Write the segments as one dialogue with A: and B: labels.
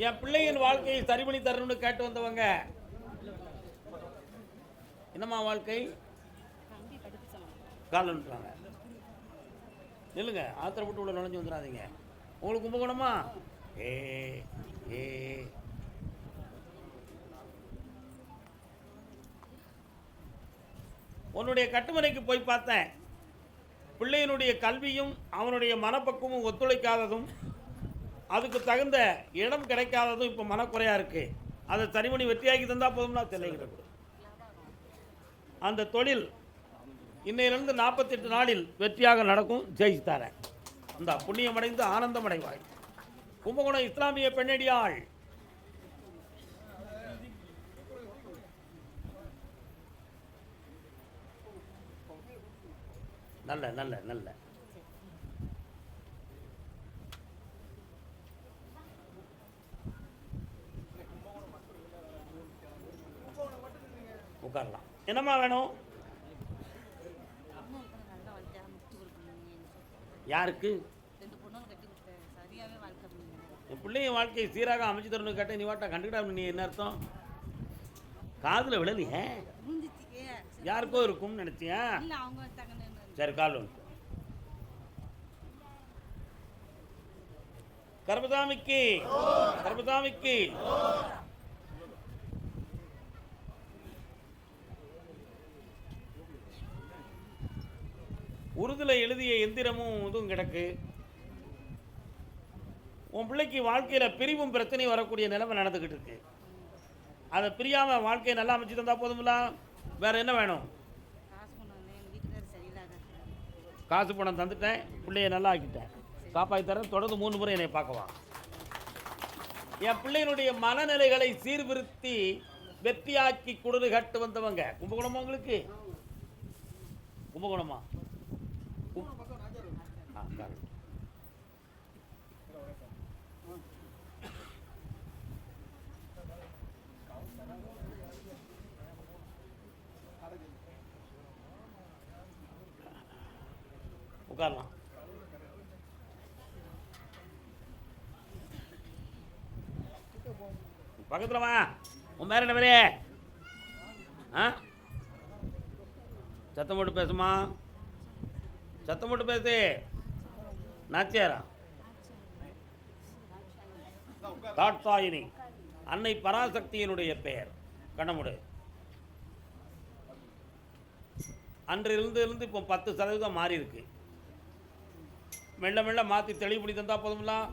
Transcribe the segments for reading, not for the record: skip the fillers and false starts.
A: என் பிள்ளையின் வாழ்க்கையை சரி பண்ணி தரணும்னு கேட்டு வந்தவங்க. என்னம்மா வாழ்க்கை? காலன்றாங்க. நில்லுங்க, ஆத்திரப்பட்டு உள்ள நுழைஞ்சு வந்துடாதீங்க. உங்களுக்கு கும்பகோணமா? ஏ ஏ உன்னுடைய கட்டுமனைக்கு போய் பார்த்தேன். பிள்ளையினுடைய கல்வியும் அவனுடைய மனப்பக்குவமும் ஒத்துழைக்காததும், அதுக்கு தகுந்த இடம் கிடைக்காததும் இப்போ மனக்குறையா இருக்கு. அதை சரி பண்ணி வெற்றியாக்கி தந்தா போதும்னா தெரியகிறது. அந்த தொழில் இன்னையிலிருந்து 48 நாளில் வெற்றியாக நடக்கும். ஜெயிச்சு தரேன். இந்த புண்ணியமடைந்து ஆனந்தமடைவாய். கும்பகோணம் இஸ்லாமிய பெண்ணடியாள். நல்ல நல்ல நல்ல உட்காரலாம். என்னம்மா வேணும்? யாருக்கு? என் பிள்ளைங்க வாழ்க்கையை சீராக அமைச்சு தரணும்னு கேட்டேன். நீ வாட்டா கண்டுக்கிட்டா. நீ என்ன அர்த்தம்? காதில் விழலையே. யாருக்கோ இருக்கும்னு நினைச்சியா? சரி, கால் ஒன்று. கர்மதாமிக்கு கர்மதாமிக்கு உருதுல எழுதிய எந்திரமும் இதுவும் கிடக்கு. உன் பிள்ளைக்கு வாழ்க்கையில் பிரிவும் பிரச்சனையும் வரக்கூடிய நிலைமை நடந்துக்கிட்டு இருக்கு. அதை பிரியாமல் வாழ்க்கையை நல்லா அமைச்சு தந்தா போதும்ல. வேற என்ன வேணும்? காசு பணம் தந்துட்டேன், பிள்ளைய நல்லா ஆக்கிட்டேன், காப்பாற்றி தரேன். தொடர்ந்து 3 முறை என்னை பார்க்கவா. என் பிள்ளையினுடைய மனநிலைகளை சீர்திருத்தி வெற்றியாக்கி கொடுத்து கட்டு வந்தவங்க. கும்பகோணமா உங்களுக்கு? கும்பகோணமா? உட்காரலாம். பக்கத்தில் வா. உன் பேர் என்ன பேரு? சத்தம் போட்டு பேசுமா. சத்தம் போட்டு பேசு. நாச்சியாரா? தாட்சாயினி. அன்னை பராசக்தியினுடைய பெயர். கண்ணமுடு. அன்றிலிருந்து இப்போ 10% மாறி இருக்கு. மெல்ல மெல்ல மாற்றி தெளிவுபடி தந்தால் போதும்லாம்.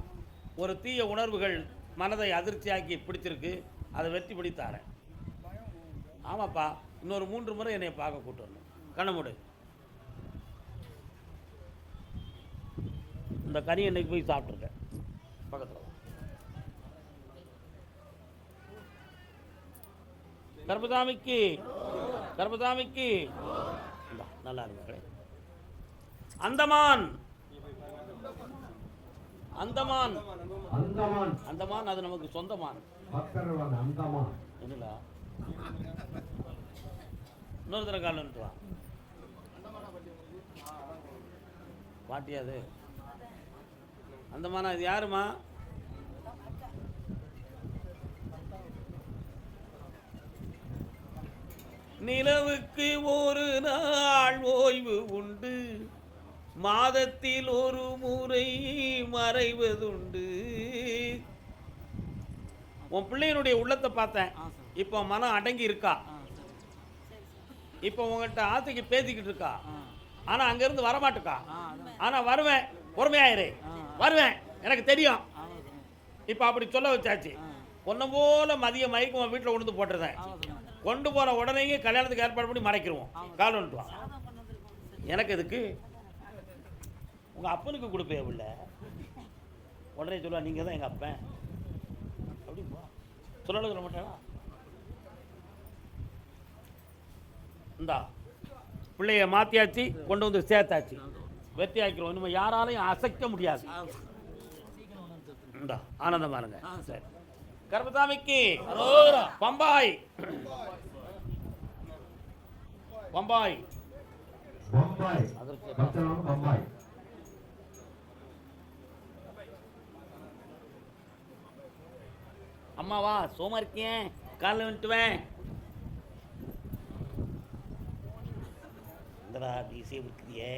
A: ஒரு தீய உணர்வுகள் மனதை அதிர்ச்சியாக்கி பிடிச்சிருக்கு. அதை வெற்றி பிடித்தாரேன். ஆமாப்பா, இன்னொரு 3 முறை என்னை பார்க்க கூட்டு வரணும். கண்ணமுடு. இந்த கறி இன்னைக்கு போய் சாப்பிட்ருக்கேன் பக்கத்தில். கர்மதாமிக்கு கர்மதாமிக்கு நல்லா இருக்கு. அந்தமான் அந்தமான் அந்தமான் அது நமக்கு சொந்தமான். என்னடா இன்னொரு தர காலன்ட்டு பாட்டியாது. அந்தமானா இது யாருமா? நிலவுக்கு ஒரு நாள் ஓய்வு உண்டு, மாதத்தில் ஒரு முறை மறைவதுண்டு. உன் பிள்ளையினுடைய உள்ளத்தை பார்த்தேன். இப்போ மனம் அடங்கி இருக்கா. இப்போ உங்கள்கிட்ட ஆசைக்கு பேசிக்கிட்டு இருக்கா. ஆனா அங்கிருந்து வரமாட்டுக்கா. ஆனா வருவேன், பொறுமையாயிரு, வருவேன், எனக்கு தெரியும். இப்போ அப்படி சொல்ல வச்சாச்சு. ஒன்னும் போல மதிய மயக்கம் வீட்டில் கொண்டு போட்டுருந்தேன். கொண்டு போற உடனே கல்யாணத்துக்கு ஏற்பாடு பண்ணி மறைக்கிறோம். கால் வந்துட்டு எனக்கு எதுக்கு? உங்க அப்பனுக்கு கொடுப்பே உள்ள உடனே சொல்லுவா, நீங்க தான் எங்க அப்பன் அப்படி சொல்ல மாட்டேனா? இந்தா பிள்ளைய மாத்தியாச்சு, கொண்டு வந்து சேர்த்தாச்சு, வெற்றி ஆக்கிறோம். இனிமேல் யாராலையும் அசைக்க முடியாது. இந்தா ஆனந்தமா இருங்க. சரி. கர்மதாமிக்கு பம்பாய் பம்பாய் பம்பாய். அம்மாவா சோமா இருக்கேன், காலைல வந்துட்டுவேன். இந்தடா டிசியே இருக்குதியே.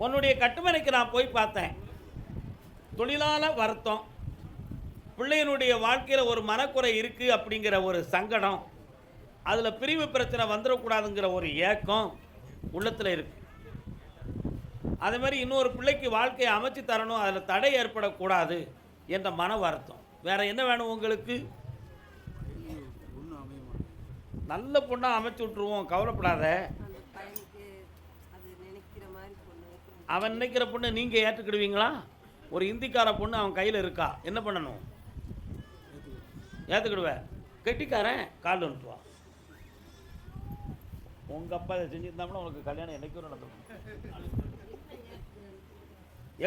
A: உன்னுடைய கட்டுமனைக்கு நான் போய் பார்த்தேன். தொழிலாள வருத்தம், பிள்ளையனுடைய வாழ்க்கையில் ஒரு மனக்குறை இருக்குது அப்படிங்கிற ஒரு சங்கடம், அதில் பிரிவு பிரச்சனை வந்துடக்கூடாதுங்கிற ஒரு ஏக்கம் உள்ளத்தில் இருக்கு. அதே மாதிரி இன்னொரு பிள்ளைக்கு வாழ்க்கையை அமைச்சு தரணும், அதில் தடை ஏற்படக்கூடாது என்ற மன வருத்தம். வேற என்ன வேணும் உங்களுக்கு? நல்ல பொண்ணாக அமைச்சு விட்ருவோம், கவலைப்படாத. அவன் நினைக்கிற பொண்ணு நீங்கள் ஏற்றுக்கிடுவீங்களா? ஒரு இந்திக்கார பொண்ணு அவன் கையில் இருக்கா, என்ன பண்ணணும்? ஏற்றுக்கிடுவேன். கெட்டிக்காரன் கால் வந்துட்டுவான். உங்கள் அப்பா இதை செஞ்சுருந்தாங்கன்னா உனக்கு கல்யாணம் என்னைக்கும் நடந்துடும்.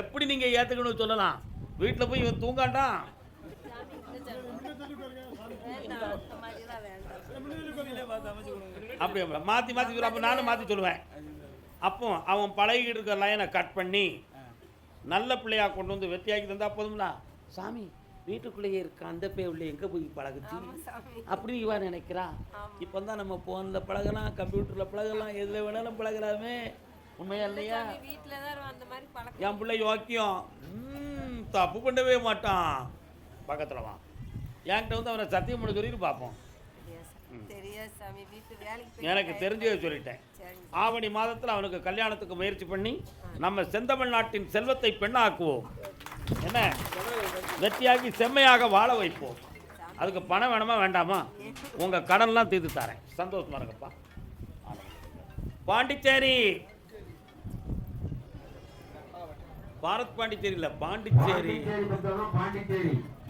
A: எப்படி நீங்கள் ஏற்றுக்கணும் சொல்லலாம்? வீட்டில் போய் இவன் தூங்காண்டான், அப்படி மாற்றி மாற்றி சொல்லுவேன். அப்போ நானும் மாற்றி சொல்லுவேன். அப்போ அவன் பழகிட்டு இருக்கிற லைனை கட் பண்ணி நல்ல பிள்ளையாக கொண்டு வந்து வெற்றியாக்கி தந்தால் போதும்னா, சாமி வீட்டுக்குள்ளேயே இருக்க அந்த பே உள்ள எங்கே போய் பழகுச்சு அப்படி இவா நினைக்கிறா. இப்போ தான் நம்ம ஃபோனில் பழகலாம், கம்ப்யூட்டரில் பழகலாம், எதில் வேணாலும் பழகலாமே. உண்மையா இல்லையா? என் பிள்ளை யோக்கியம், தப்பு பண்ணவே மாட்டான். பக்கத்தில் வா, என்கிட்ட வந்து அவனை சத்தியம் பண்ண சொல்லிட்டு பார்ப்போம். எனக்கு தெரிஞ்சதை சொல்லிட்டேன். ஆவணி மாதத்தில் அவனுக்கு கல்யாணத்துக்கு முயற்சி பண்ணி நம்ம செந்தமிழ்நாட்டின் செல்வத்தை பெண்ணாக்குவோம். என்ன, வெற்றியாகி செம்மையாக வாழ வைப்போம். அதுக்கு பணம் வேணுமா வேண்டாமா? உங்கள் கடன்லாம் தீர்த்து தரேன், சந்தோஷமா இருங்கப்பா. பாண்டிச்சேரி, பாரத் பாண்டிச்சேரி இல்லை, பாண்டிச்சேரி.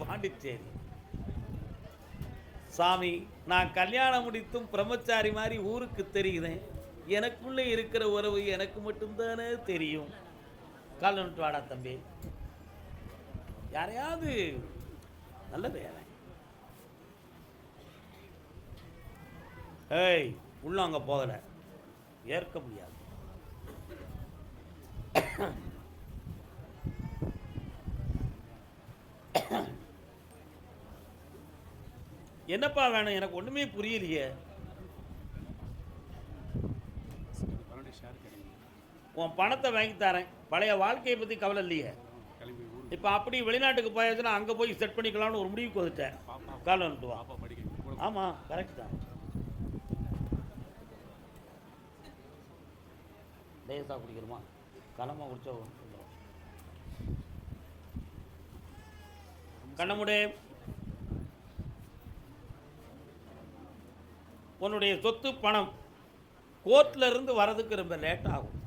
A: பாண்டிச்சேரி சாமி, நான் கல்யாணம் முடித்தும் பிரம்மச்சாரி மாதிரி ஊருக்கு தெரிகிறேன். எனக்குள்ளே இருக்கிற உறவு எனக்கு மட்டும்தானே தெரியும். கால் வந்துட்டு வாடா தம்பி. யாரையாவது நல்ல வேலை. ஏய், உள்ள அங்கே போகலை, ஏற்க முடியாது. என்னப்பா வேணும்? எனக்கு ஒன்றுமே புரியலையே. உன் பணத்தை வாங்கி தரேன், பழைய வாழ்க்கையை பற்றி கவலை இல்லையே. இப்போ அப்படி வெளிநாட்டுக்கு போயாச்சுன்னா அங்கே போய் செட் பண்ணிக்கலாம்னு ஒரு முடிவுக்கு வந்துட்டேன். கால் வந்துட்டு வா. ஆமாம், கரெக்ட் தான். லேசாக குடிக்கிறோமா? கனமாக குடிச்சா கண்ணமுடே. உன்னுடைய சொத்து பணம் கோர்ட்டில் இருந்து வரதுக்கு ரொம்ப லேட் ஆகும்.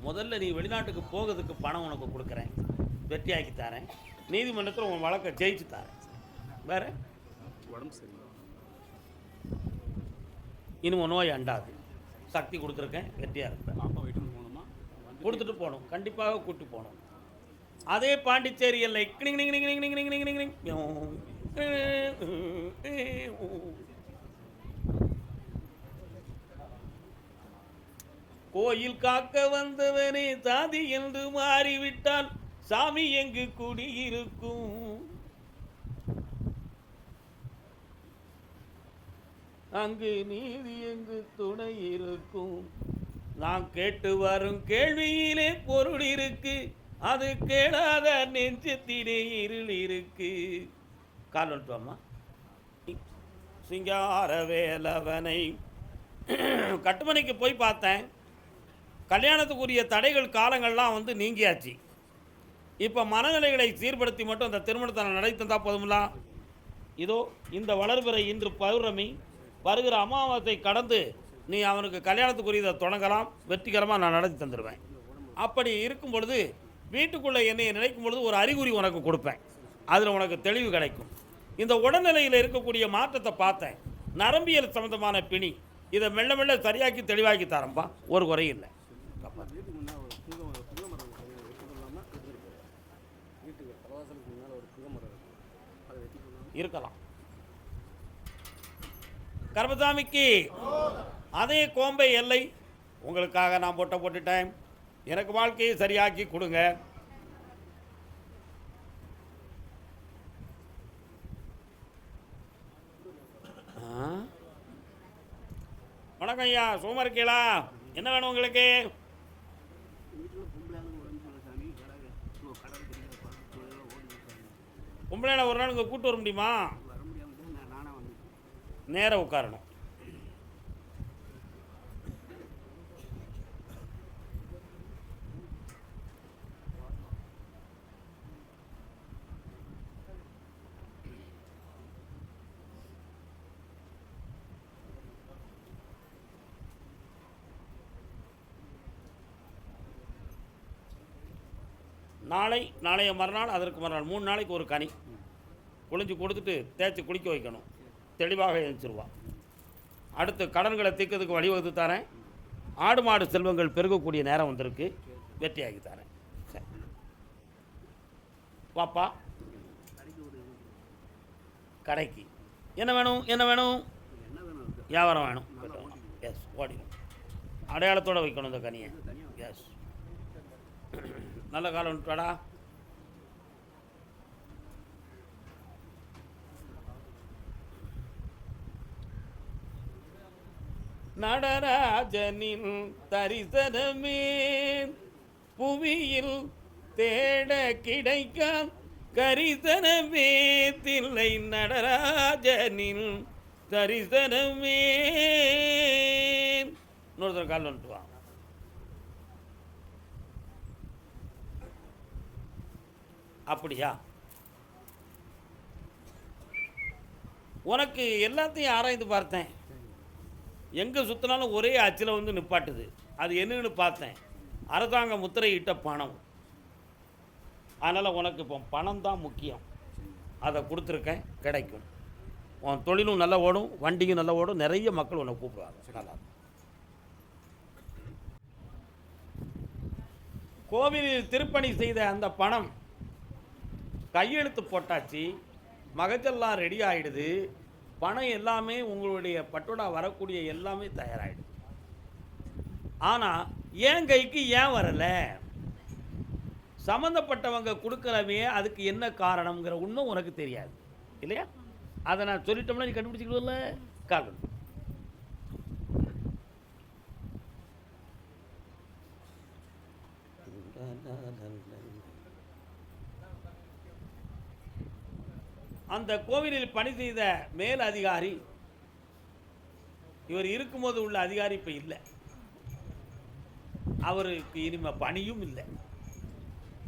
A: முதல்ல நீ வெளிநாட்டுக்கு போகிறதுக்கு பணம் உனக்கு கொடுக்குறேன், வெற்றியாக்கி தரேன். நீதிமன்றத்தில் உன் வழக்கை ஜெயிச்சு தரேன். வேற உடம்பு சரி, இன்னும் நோய் அண்டாது. சக்தி கொடுத்துருக்கேன், வெற்றியாக இருப்பேன். கொடுத்துட்டு போகணும், கண்டிப்பாக கூட்டி போகணும். அதே பாண்டிச்சேரி எல்லை கோயில் காக்க வந்தவனே சாதி என்று மாறிவிட்டால் சாமி எங்கு குடியிருக்கும்? அங்கு நீதி எங்கு துணை இருக்கும்? நான் கேட்டு வரும் கேள்வியிலே பொருள் இருக்கு, அது கேளாத நெஞ்சத்திலே இருள் இருக்கு. கால் வந்துட்டோம்மா. சிங்கார வேலவனை கட்டுமனைக்கு போய் பார்த்தேன். கல்யாணத்துக்குரிய தடைகள் காலங்கள்லாம் வந்து நீங்கியாச்சு. இப்போ மனநிலைகளை சீர்படுத்தி மட்டும் அந்த திருமணத்தை நடத்தி தந்தால் போதுங்களா? இதோ இந்த வளர்பிறை இன்று பௌர்ணமி, வருகிற அமாவாசை கடந்து நீ அவனுக்கு கல்யாணத்துக்குரியதை தொடங்கலாம். வெற்றிகரமாக நான் நடத்தி தந்துடுவேன். அப்படி இருக்கும் பொழுது வீட்டுக்குள்ளே என்னை நினைக்கும் பொழுது ஒரு அறிகுறி உனக்கு கொடுப்பேன், அதில் உனக்கு தெளிவு கிடைக்கும். இந்த உடல்நிலையில் இருக்கக்கூடிய மாற்றத்தை பார்த்தேன். நரம்பியல் சம்மந்தமான பிணி, இதை மெல்ல மெல்ல சரியாக்கி தெளிவாக்கி தரம்பா, ஒரு குறையும் இல்லை. இருக்கலாம். கர்மசாமிக்கு அதே கோம்பை எல்லை உங்களுக்காக நான் போட்டுட்டேன். எனக்கு வாழ்க்கையை சரியாக்கி கொடுங்க. வணக்கம் ஐயா, சும்மா இருக்கீங்களா? என்ன வேணும் உங்களுக்கு? பொம்பளைல ஒரு நாள் இங்கே கூட்டு வர முடியுமா? நேராக உட்காரணும். நாளைய மறுநாள், அதற்கு மறுநாள் 3 நாளைக்கு ஒரு கனி குளிஞ்சு கொடுத்துட்டு தேய்ச்சி குளிக்க வைக்கணும். தெளிவாக எழுந்திருவான். அடுத்து கடன்களை தீர்க்கிறதுக்கு வழிவகுத்து தரேன். ஆடு மாடு செல்வங்கள் பெருகக்கூடிய நேரம் வந்திருக்கு. வெற்றியாகி தரேன். சரி பாப்பா, கடைக்கு என்ன வேணும்? என்ன வேணும்? வியாபாரம் வேணும். எஸ், ஓடிடும். அடையாளத்தோடு வைக்கணும் இந்த கனியை. எஸ், நல்ல காலம் விட்டுவாடா. நடராஜனின் தரிசனமே புவியில் தேட கிடைக்க கரிசனமே தில்லை நடராஜனின் தரிசனமே. இன்னொருத்தர் கால் வந்துட்டு வா. அப்படியா? உனக்கு எல்லாத்தையும் ஆராய்ந்து பார்த்தேன். எங்கே சுற்றினாலும் ஒரே அச்சில் வந்து நிப்பாட்டுது. அது என்னன்னு பார்த்தேன். அரசாங்க முத்திரை இட்ட பணம். அதனால் உனக்கு இப்போ பணம் தான் முக்கியம். அதை கொடுத்துருக்கேன், கிடைக்கும். உன் தொழிலும் நல்லா ஓடும், வண்டியும் நல்லா ஓடும். நிறைய மக்கள் உன்னை கூப்பிடுவாங்க. நல்லா கோவிலில் திருப்பணி செய்த அந்த பணம் கையெழுத்து போட்டாச்சு. மகஜெல்லாம் ரெடி ஆகிடுது. பணம் எல்லாமே உங்களுடைய பட்டோடா வரக்கூடிய எல்லாமே தயாராகிடுது. ஆனால் ஏன் கைக்கு ஏன் வரலை? சம்மந்தப்பட்டவங்க கொடுக்கறவே அதுக்கு என்ன காரணம்ங்கிற உண்மை உனக்கு தெரியாது இல்லையா? அதை நான் சொல்லிட்டோம்னா நீ கண்டுபிடிச்சிக்கல. காரணம் அந்த கோவிலில் பணி செய்த மேல் அதிகாரி, இவர் இருக்கும்போது உள்ள அதிகாரி இப்போ இல்லை. அவருக்கு இனிமே பணியும் இல்லை.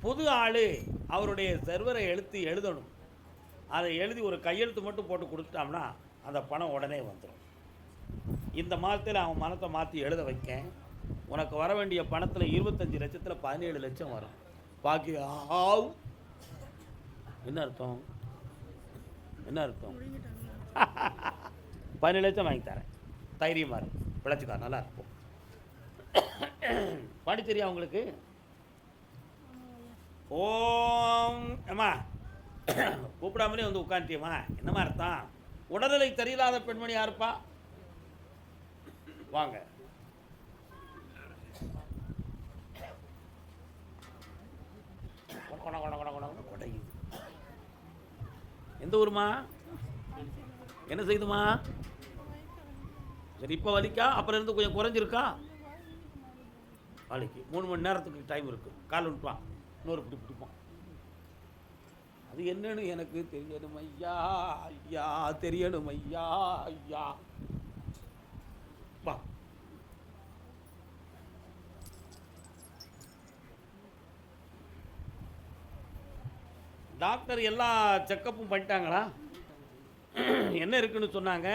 A: புது ஆள் அவருடைய சர்வரை எழுதணும். அதை எழுதி ஒரு கையெழுத்து மட்டும் போட்டு கொடுத்துட்டோம்னா அந்த பணம் உடனே வந்துடும். இந்த மாதத்தில் அவன் மனத்தை மாற்றி எழுத வைக்க உனக்கு வர வேண்டிய பணத்தில் 25 லட்சத்தில் 17 லட்சம் வரும். பாக்கி என்ன அர்த்தம்? என்ன அர்த்தம்? 17 லட்சம் வாங்கி தரேன். தைரியமாக இருக்கும், பிழைச்சிக்கா, நல்லா இருக்கும். பாடி தெரியா உங்களுக்கு? ஓம் அம்மா கூப்பிடாமலே வந்து உட்காந்துட்டியம்மா. என்னம்மா அர்த்தம்? உடல்நிலை தெரியலாத பெண்மணி யாருப்பா? வாங்க. எந்த ஊருமா? என்ன செய்யுதுமா? சரி, இப்போ வலிக்கா? அப்புறம் இருந்து கொஞ்சம் குறைஞ்சிருக்கா? வலிக்கு 3 மணி நேரத்துக்கு டைம் இருக்குது. கால் விட்டுவான், இன்னொரு பிடிப்போம். அது என்னன்னு எனக்கு தெரியணும் ஐயா, ஐயா தெரியணும் ஐயா, ஐயா. வா. டாக்டர் எல்லா செக்கப்பும் பண்ணிட்டாங்களா? என்ன இருக்குன்னு சொன்னாங்க?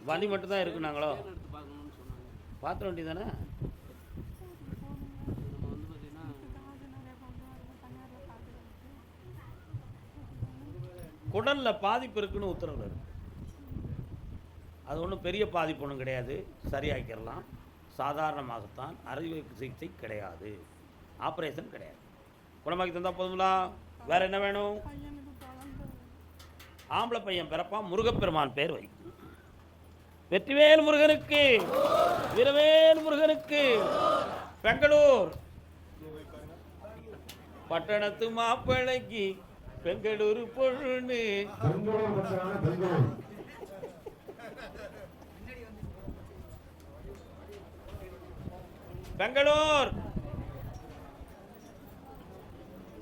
A: வலி மட்டும்தான் இருக்குனாங்களோ? பார்த்துட வேண்டியதானே? குடலில் பாதிப்பு இருக்குன்னு உத்தரவு இருக்கு. அது ஒன்றும் பெரிய பாதிப்பு ஒன்றும் கிடையாது, சரியாக்கிடலாம். சாதாரணமாகத்தான், அறுவை சிகிச்சை கிடையாது, ஆப்ரேஷன் கிடையாது. குணமாக்கி தந்தால் போதுங்களா? வேறு என்ன வேணும்? ஆம்பளை பையன் பிறப்பான், முருகப்பெருமான் பேர் வை. வெற்றிவேல் முருகனுக்கு, வீரவேல் முருகனுக்கு. பெங்களூர் பட்டணத்து மாப்பிள்ளைக்கு பெங்களூர் பொண்ணு. பெங்களூர்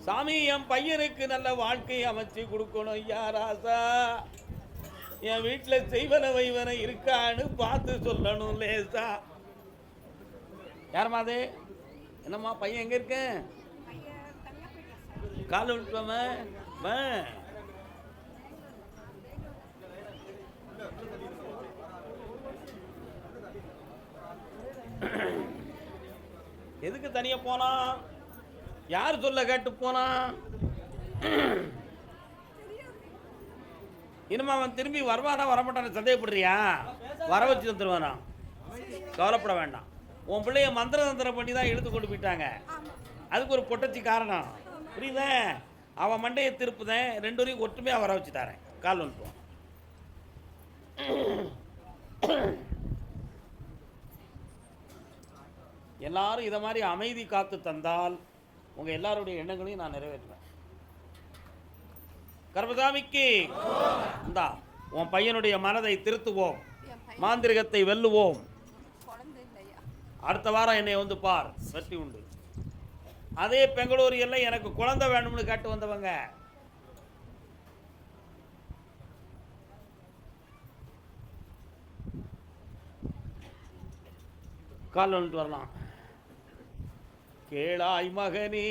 A: சாமி, என் பையனுக்கு நல்ல வாழ்க்கையை அமைச்சு கொடுக்கணும் ஐயா ராசா. என் வீட்டில் செய்வன வைவன இருக்கான்னு பார்த்து சொல்லணும் லேசா. யாரம்மா அது? என்னம்மா பையன் எங்க இருக்கு? கால் விட்டுவாம. எதுக்கு தனியா போனா? யார் சொல்ல கேட்டு போனா? இனிமே அவன் திரும்பி வருவானா வரமாட்டான சந்தேகப்படுறியா? வர வச்சு தந்துருவானா? கவலைப்பட வேண்டாம். உன் பிள்ளைய மந்திர தந்திரம் பண்ணி தான் இழுத்து கொண்டு போயிட்டாங்க. அதுக்கு ஒரு பொட்டச்சி காரணம் புரியுத? அவன் மண்டையை திருப்புதேன், ரெண்டு வரையும் ஒற்றுமையாக வர வச்சு தரேன். கால் வந்துடுவான். எல்லாரும் இதை மாதிரி அமைதி காத்து தந்தால் உங்கள் எல்லாருடைய எண்ணங்களையும் நான் நிறைவேற்றுவேன். கர்மசாமிக்கு இந்தா உன் பையனுடைய மனதை திருத்துவோம், மாந்திரிகத்தை வெல்லுவோம். அடுத்த வாரம் என்னை வந்து பார், வெற்றி உண்டு. அதே பெங்களூர் எல்லை எனக்கு குழந்தை வேணும்னு கேட்டு வந்தவங்க கால் வந்துட்டு வரலாம். கேளாய் மகனே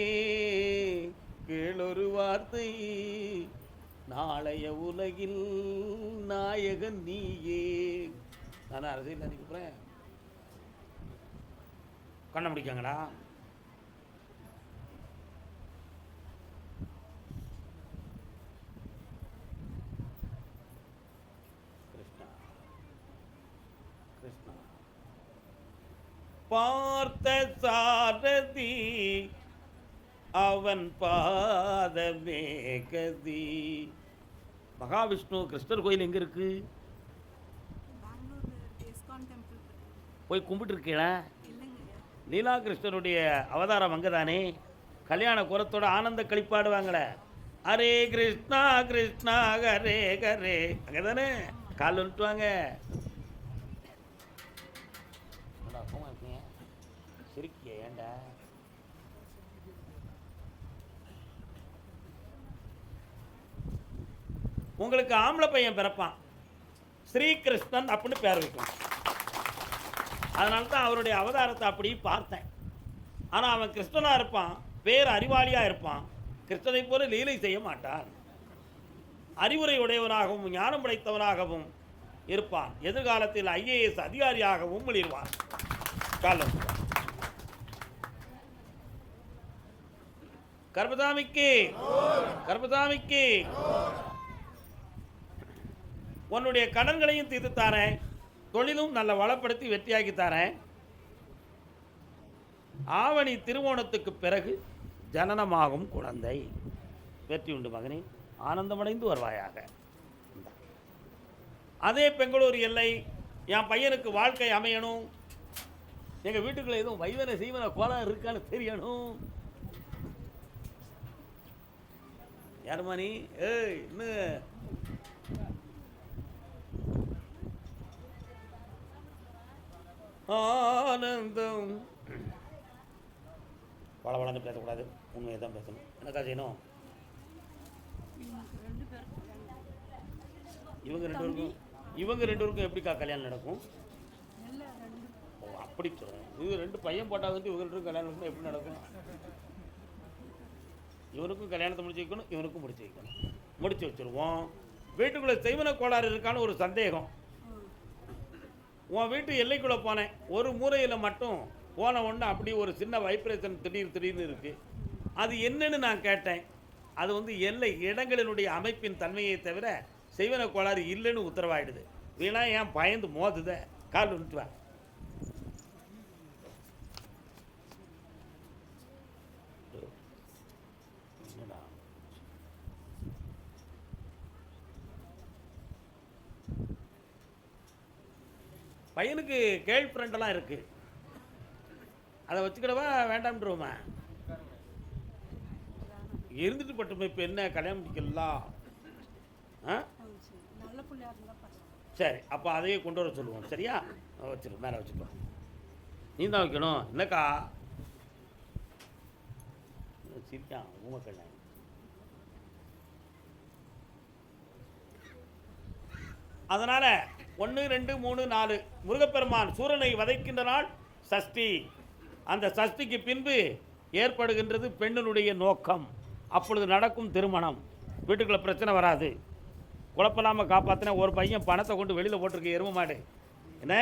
A: கேளொரு வார்த்தை, நாளைய உலகில் நாயகன் நீயே. நான் அரசியல் நினைக்கிறேன். கண்ண முடிக்காங்கடா. கிருஷ்ணா கிருஷ்ணா பார்த்த சாரதி அவன் பாதமே கதி. மகாவிஷ்ணு கிருஷ்ணர் கோயில் எங்க இருக்கு? போய் கும்பிட்டு இருக்கீங்களா? லீலா கிருஷ்ணனுடைய அவதாரம் அங்கதானே. கல்யாண குரத்தோட ஆனந்த கழிப்பாடுவாங்களே, ஹரே கிருஷ்ணா கிருஷ்ணா ஹரே ஹரே, அங்கதானே. கால் வந்துட்டுவாங்க. சிரிக்கிய ஏண்டா? உங்களுக்கு ஆம்பளை பையன் பிறப்பான், ஸ்ரீகிருஷ்ணன் அப்படின்னு பேர் வைக்கும். அதனால தான் அவருடைய அவதாரத்தை அப்படி பார்த்தேன். ஆனால் அவன் கிருஷ்ணனாக இருப்பான், பேர் அறிவாளியாக இருப்பான். கிருஷ்ணனை போல லீலை செய்ய மாட்டான். அறிவுரை உடையவனாகவும் ஞானம் படைத்தவனாகவும் இருப்பான். எதிர்காலத்தில் IAS அதிகாரியாகவும் வெளியிடுவான். காலம் கர்மசாமிக்கு கர்மசாமிக்கு உன்னுடைய கடன்களையும் தீர்த்து தாரேன், தொழிலும் நல்ல வளப்படுத்தி வெற்றியாக்கி தரேன். ஆவணி திருவோணத்துக்கு பிறகு ஜனனமாகும் குழந்தை. வெற்றி உண்டு மகனே, ஆனந்தமடைந்து வருவாயாக. அதே பெங்களூர் எல்லை என் பையனுக்கு வாழ்க்கை அமையணும். எங்கள் வீட்டுக்குள்ள எதுவும் வைவன செய்வன கோலம் இருக்கான்னு தெரியணும். யாருமா நீ? ஏய் இன்னும் ஆனந்தம். வளவளன்னு பேசக்கூடாது, உண்மையை தான் பேசணும். என்னக்கா செய்யணும்? இவங்க ரெண்டு பேருக்கும் எப்படிக்கா கல்யாணம் நடக்கும்? ஓ அப்படி சொல்கிறேன். இது ரெண்டு பையன் போட்டால் வந்து இவங்க ரெண்டு கல்யாணம் நடக்கும். எப்படி நடக்கும்? இவனுக்கும் கல்யாணத்தை முடிச்சு வைக்கணும், இவனுக்கும் முடிச்சு வைக்கணும். முடிச்சு வச்சுருவோம். வீட்டுக்குள்ளே செய்வன கோளாறு இருக்கான்னு ஒரு சந்தேகம். உன் வீட்டு எல்லைக்குள்ளே போனேன், ஒரு மூலையில் மட்டும் போன ஒன்று அப்படி ஒரு சின்ன வைப்ரேஷன் திடீர்னு இருக்குது. அது என்னன்னு நான் கேட்டேன். அது வந்து எல்லை இடங்களினுடைய அமைப்பின் தன்மையை தவிர செய்வன கோளாறு இல்லைன்னு உத்தரவாயிடுது. வீணா ஏன் பயந்து மோதுத? கால் விட்டுவா. பையனுக்கு கேர்ள் ஃப்ரெண்டெல்லாம் இருக்குது, அதை வச்சுக்கிடவா வேண்டாம்ன்றோமா? இருந்துட்டு பட்டுமே. இப்போ என்ன கல்யாணம் முடிக்கலாம்? சரி, அப்போ அதையே கொண்டு வர சொல்லுவோம். சரியா? வச்சிரு, மேலே வச்சுக்கலாம். நீ தான் வைக்கணும். என்னக்கா சிரிக்கான் ஊமக்கண்ண. அதனால 1 2 3 4 முருகப்பெருமான் சூரனை வதைக்கின்ற நாள் சஷ்டி. அந்த சஷ்டிக்கு பின்பு ஏற்படுகின்றது பெண்ணினுடைய நோக்கம். அப்பொழுது நடக்கும் திருமணம். வீட்டுக்குள்ள பிரச்சனை வராது. குழப்பலாமல் காப்பாற்றின ஒரு பையன் பணத்தை கொண்டு வெளியில் போட்டிருக்க எரும மாடு என்ன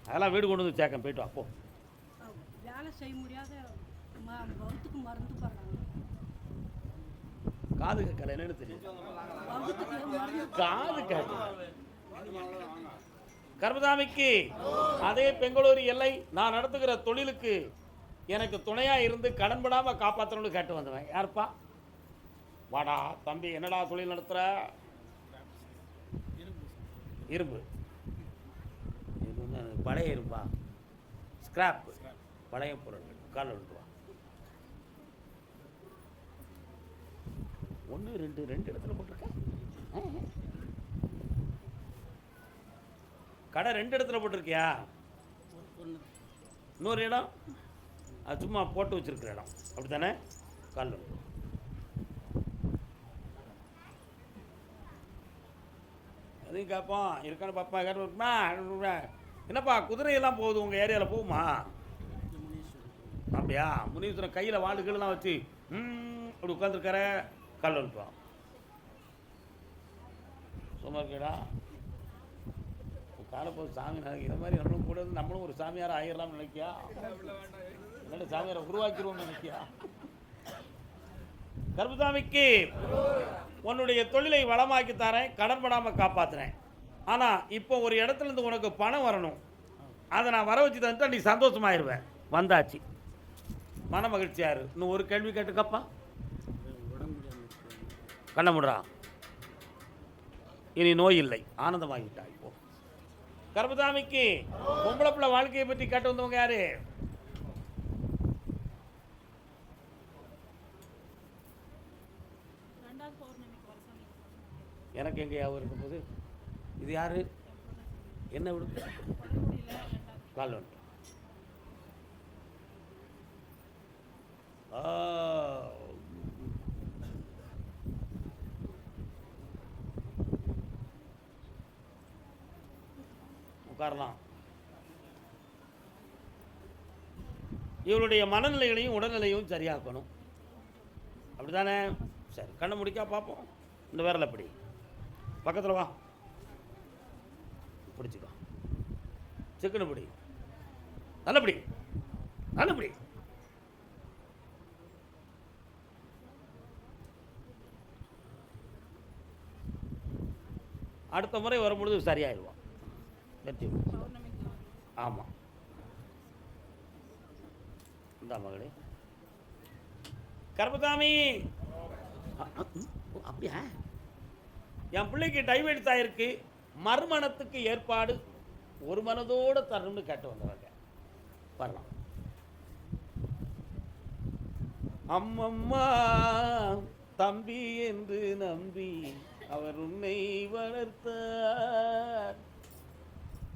A: அதெல்லாம் வீடு கொண்டு வந்து சேர்க்க போயிட்டு அப்போ
B: வேலை செய்ய முடியாத மருந்து
A: காது கேட்கல என்னன்னு தெரியும். காது கேட்க கர்மசாமிக்கு அதே பெங்களூரு எல்லை நான் நடத்துகிற தொழிலுக்கு எனக்கு துணையா இருந்து கடன்படாம காப்பாற்றணும்னு கேட்டு வந்தவன் யாருப்பா? வாடா தம்பி, என்னடா தொழில் நடத்துற? இரும்பு. பழைய இரும்பா? ஸ்கிராப், பழைய பொருள். கால் விட்டுருவா. 1 2 இடத்துல போட்டிருக்கேன். கடை 2 இடத்துல போட்டிருக்கியா? இன்னொரு இடம் அது சும்மா போட்டு வச்சிருக்கிற இடம் அப்படி தானே? கால் அதையும் கேட்போம். இருக்கான்னு பாப்பா கேட்டுமா? என்னப்பா குதிரையெல்லாம் போகுது உங்கள் ஏரியாவில் போகுமா? அப்படியா? முனீஸ்வரன் கையில் வாண்டுகள்லாம் வச்சு அப்படி உட்காந்துருக்கார. கால் அனுப்போம். சும்மா இருக்கடா காலப்போது சாமி நாளைக்கு இந்த மாதிரி நம்மளும் கூட இருந்து நம்மளும் ஒரு சாமியாரை ஆயிடலாம்னு நினைக்கியா? என்னோட சாமியாரை உருவாக்கிடுவோம்னு நினைக்கியா? கர்மசாமிக்கு உன்னுடைய தொழிலை வளமாக்கி தரேன், கடன்படாமல் காப்பாற்றுறேன். ஆனால் இப்போ ஒரு இடத்துலேருந்து உனக்கு பணம் வரணும். அதை நான் வர வச்சு தந்துட்டா நீ சந்தோஷமாயிருவேன். வந்தாச்சு, மன மகிழ்ச்சியாரு. இன்னும் ஒரு கேள்வி கேட்டுக்கப்பா. கண்ண முடுறா. இனி நோய் இல்லை, ஆனந்தமாகிவிட்டா. இப்போ கர்மசாமிக்கு பொம்பளை பிள்ளை வாழ்க்கையை பற்றி கேட்டு வந்தவங்க யாரு? எனக்கு எங்கே யாவும் இருக்கும் போது இது யாரு? என்ன விடு கால் வந்து உட்காரலாம். இவருடைய மனநிலைகளையும் உடல்நிலையும் சரியாக்கணும். அப்படிதானே? சரி, கண்ணை முடிக்கா பார்ப்போம். இந்த விரல் எப்படி பக்கத்தில் வா, பிடிச்சிக்கோ. சிக்கனு பிடி, நல்லபடி நல்லபடி. அடுத்த முறை வரும்பொழுது சரியாயிடுவான். வெற்றி. ஆமாம், இந்த மகளே கர்மசாமி. அப்படியா? என் பிள்ளைக்கு டைவர்ஸ் ஆயிருக்கு, மறுமணத்துக்கு ஏற்பாடு ஒரு மனதோடு தரணும்னு கேட்டு வந்தவங்க வரலாம். அம்மம்மா தம்பி என்று நம்பி அவர் உன்னை வளர்த்தார்.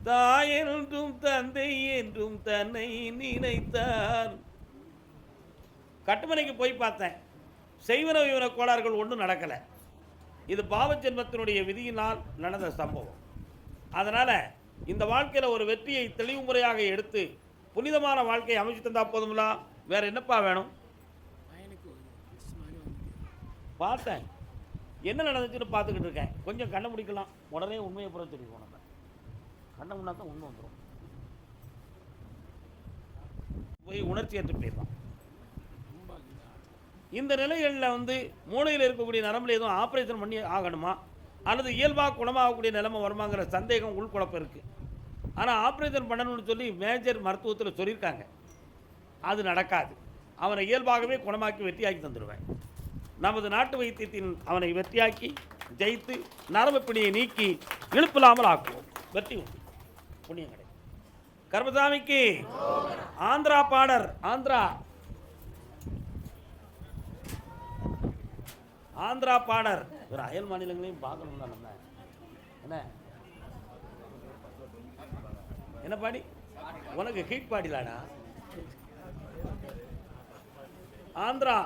A: தாய் என்றும் தந்தை என்றும் தன்னை நினைத்தார். கட்டுமனைக்கு போய் பார்த்தேன். செய்வன இவன கோளாறுகள் ஒன்றும் நடக்கலை. இது பாவஜென்மத்தினுடைய விதியினால் நடந்த சம்பவம். அதனால் இந்த வாழ்க்கையில் ஒரு வெற்றியை தெளிவு முறையாக எடுத்து புனிதமான வாழ்க்கையை அமைச்சு தந்தால் போதுங்களா? வேற என்னப்பா வேணும்? பார்த்தேன், என்ன நடந்துச்சுன்னு பார்த்துக்கிட்டு இருக்கேன். கொஞ்சம் கண்ணை முடிக்கலாம், உடனே உண்மையை புற தெரியும். நம்ம கண்ணை முன்னா தான் உண்மை வந்துடும். போய் உணர்ச்சி ஏற்று போயிடலாம். இந்த நிலைகளில் மூளையில் இருக்கக்கூடிய நரம்பில் எதுவும் ஆப்ரேஷன் பண்ணி ஆகணுமா அல்லது இயல்பாக குணமாகக்கூடிய நிலைமை வருமாங்கிற சந்தேகம் உள்குழப்பம் இருக்குது. ஆனால் ஆப்ரேஷன் பண்ணணும்னு சொல்லி மேஜர் மருத்துவத்தில் சொல்லியிருக்காங்க. அது நடக்காது. அவனை இயல்பாகவே குணமாக்கி வெற்றியாக்கி தந்துடுவேன். நமது நாட்டு வைத்தியத்தின் அவனை வெற்றியாக்கி ஜெயித்து நரம்பு பிணியை நீக்கி இழுப்பில்லாமல் ஆக்குவோம். வெற்றி உண்டு, புண்ணியம் கிடைக்கும். கர்மசாமிக்கு ஆந்திரா பாடர். ஆந்திரா பாடர். ஒரு அயல் மாநிலங்களையும் பார்க்கணும்ல நம்ம. என்ன என்ன பாடி? உனக்கு ஹீட் பாடிலாடா. ஆந்திரா.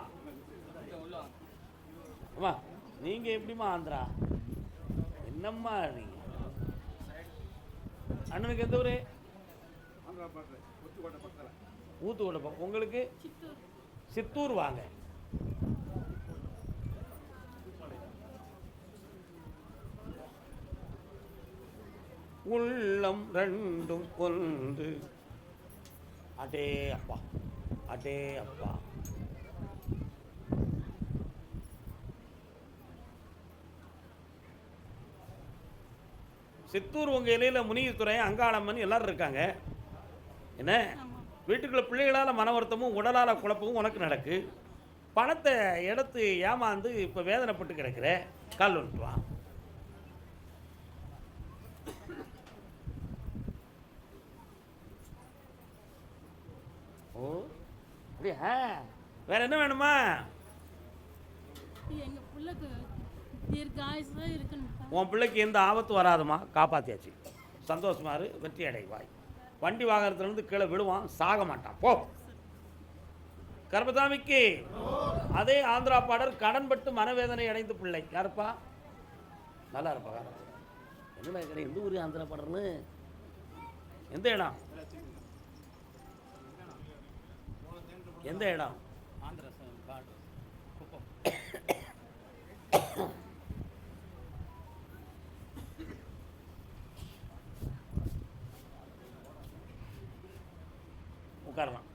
A: அம்மா நீங்கள் எப்படிம்மா ஆந்திரா? என்னம்மா நீங்க? அண்ணனுக்கு எந்த ஊர்? ஊத்துக்கோட்டை பக்கம். உங்களுக்கு சித்தூர் வாங்க. உள்ளம் ரெண்டும் ஒன்று. அடே அப்பா, அடே அப்பா. சித்தூர் உங்கள் இலையில் முனியத்துறை, அங்காளம்மன் எல்லாரும் இருக்காங்க. என்ன வீட்டுக்குள்ள பிள்ளைகளால் மன வருத்தமும் உடலால் குழப்பமும் உனக்கு நடக்கு. பணத்தை எடுத்து ஏமாந்து இப்போ வேதனைப்பட்டு கிடக்கிற. கால் வந்துட்டு வா. ஓ அப்படியா? வேற என்ன வேணுமா?
B: எங்க பிள்ளைக்கு தீர்காயுசா இருக்கணும்.
A: உன் பிள்ளைக்கு எந்த ஆபத்து வராதுமா, காப்பாற்றியாச்சு. சந்தோஷமா இரு, வெற்றி அடைவாய். வண்டி வாகனத்துலேருந்து கீழே விழுவான், சாக மாட்டான். போ. கர்மசாமிக்கு அதே ஆந்திரா பாடல் கடன்பட்டு மனவேதனை அடைந்து பிள்ளை. யாருப்பா? நல்லா இருப்பா. என்ன எந்த ஊர் ஆந்திரா பாடல்னு? எந்த இடம்? எந்த இடம்?
C: ஆந்திரா காடு குப்பம்.
A: உட்காரலாம்.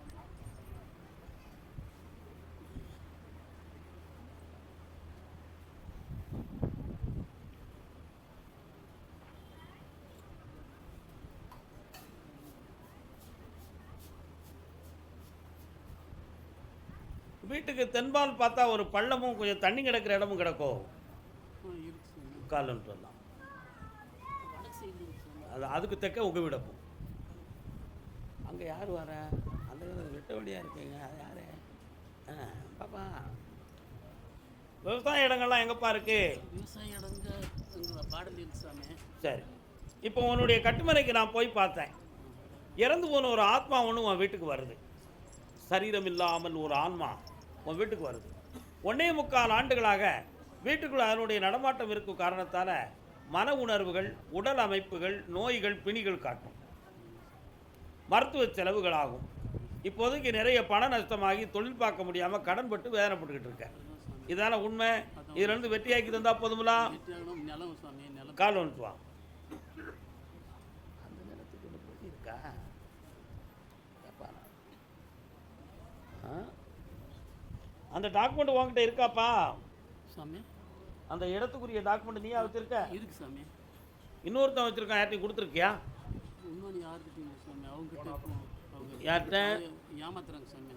A: வீட்டுக்கு தென்பால் பார்த்தா ஒரு பள்ளமும் கொஞ்சம் தண்ணி கிடக்கிற இடமும் கிடக்கும். கால்ன்ட்டு வரலாம். அது அதுக்கு தெக்க உங்கள் வீடக்கும். அங்கே யார் வர? அந்த வெட்ட வழியாக இருக்கீங்க. அது யார்? பாப்பா, விவசாய இடங்கள்லாம் எங்கப்பா இருக்கு?
C: விவசாய இடங்க பாடல் இருக்கு சாமி.
A: சரி, இப்போ உன்னுடைய கட்டுமனைக்கு நான் போய் பார்த்தேன். இறந்து போன ஒரு ஆத்மா ஒன்று உன் வீட்டுக்கு வருது. சரீரம் இல்லாமல் ஒரு ஆன்மா உன் வீட்டுக்கு வருது. 1.25 ஆண்டுகளாக வீட்டுக்குள்ள அதனுடைய நடமாட்டம் இருக்கும் காரணத்தால் மன உணர்வுகள், உடல் அமைப்புகள், நோய்கள், பிணிகள் காட்டும். மருத்துவ செலவுகள் ஆகும். இப்போதைக்கு நிறைய பண நஷ்டமாகி தொழில் பார்க்க முடியாமல் கடன்பட்டு வேதனைப்பட்டுக்கிட்டு இருக்கேன். இதான உண்மை. இதுலேருந்து வெற்றியாக்கி தந்தா போதுங்களா? கால் வந்துட்டு வா. அந்த நிலத்துக்கு ஒன்று போய் இருக்கா? அந்த டாக்குமெண்ட் உங்ககிட்ட இருக்காப்பா
C: சாமி?
A: அந்த இடத்துக்குரிய டாக்குமெண்ட் நீயா வச்சிருக்க?
C: இருக்கு சாமி.
A: இன்னொருத்தன் வச்சிருக்கான், யார்ட்டையும் கொடுத்துருக்கியா?
C: இன்னொன்று யாருக்கிட்டையும் சாமி. அவங்க
A: யார்கிட்ட
C: ஏமாத்துறாங்க சாமி.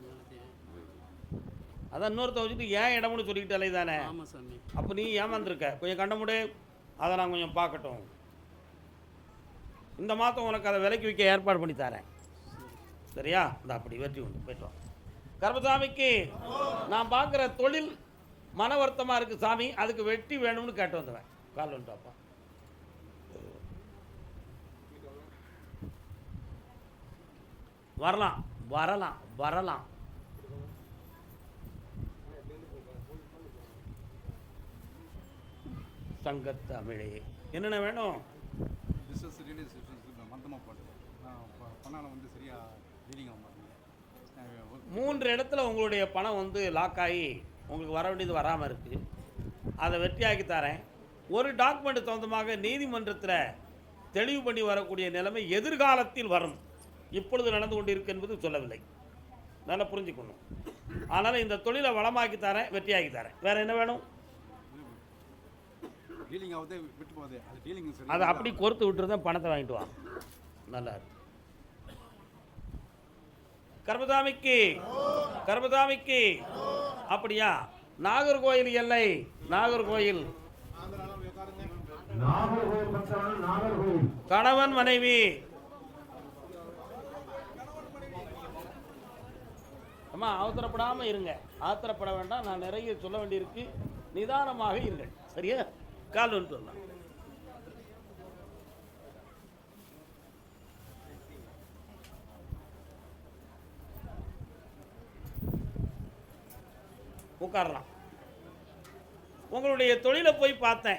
A: அதான் இன்னொருத்த வச்சுட்டு ஏன் இடம்னு சொல்லிக்கிட்டாலே தானே.
C: ஆமாம் சாமி. அப்போ
A: நீ ஏமாந்துருக்க. கொஞ்சம் கண்டமுடு, அதை நான் கொஞ்சம் பார்க்கட்டும். இந்த மாதம் உனக்கு அதை விலைக்கு விற்க ஏற்பாடு பண்ணி தரேன். சரியா? இந்த அப்படி வெற்றி உண்டு. போய்ட்டோம். கர்மசாமிக்கு நான் பார்க்குற தொழில் மன வருத்தமாக இருக்குது சாமி, அதுக்கு வெற்றி வேணும்னு கேட்டு வந்துவேன். கால் வந்துட்டாப்பா. வரலாம் வரலாம் வரலாம். சங்கத்தமிழே என்னென்ன வேணும்?
D: பிஸ்னஸ் மந்தமாக போட்டு பணம் வந்து சரியாக டீலிங் ஆக மாட்டேங்குது.
A: 3 இடத்துல உங்களுடைய பணம் வந்து லாக் ஆகி உங்களுக்கு வர வேண்டியது வராமல் இருக்குது. அதை வெற்றியாக்கி தரேன். ஒரு டாக்குமெண்ட் சொந்தமாக நீதிமன்றத்தில் தெளிவு பண்ணி வரக்கூடிய நிலைமை எதிர்காலத்தில் வரும். இப்பொழுது நடந்து கொண்டு இருக்கு என்பது சொல்லவில்லை. நல்லா புரிஞ்சுக்கணும். அதனால் இந்த தொழிலை வளமாக்கி தரேன், வெற்றியாக்கி தரேன். வேறு என்ன வேணும்?
D: டீலிங் ஆகுது, விட்டு போகுது. அது டீலிங் சரி.
A: அதை அப்படி கொடுத்து விட்டுருந்தேன், பணத்தை வாங்கிட்டு வா. நல்லா இருக்கு. கர்மசாமிக்கு கர்மசாமிக்கு அப்படியா? நாகர்கோயில் எல்லை, நாகர்கோயில் கணவன் மனைவி. அம்மா அவசரப்படாமல் இருங்க, ஆத்திரப்பட வேண்டாம். நான் நிறைய சொல்ல வேண்டியிருக்கு, நிதானமாக இருங்கள். சரியா? கால் வந்துட்டு வரலாம். உட்காரலாம். உங்களுடைய தொழிலை போய் பார்த்தேன்.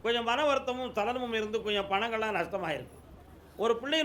A: கொஞ்சம் மன வருத்தமும் சலனமும் இருந்து கொஞ்சம் பணங்கள்லாம் நஷ்டமாயிருக்கு. ஒரு பிள்ளை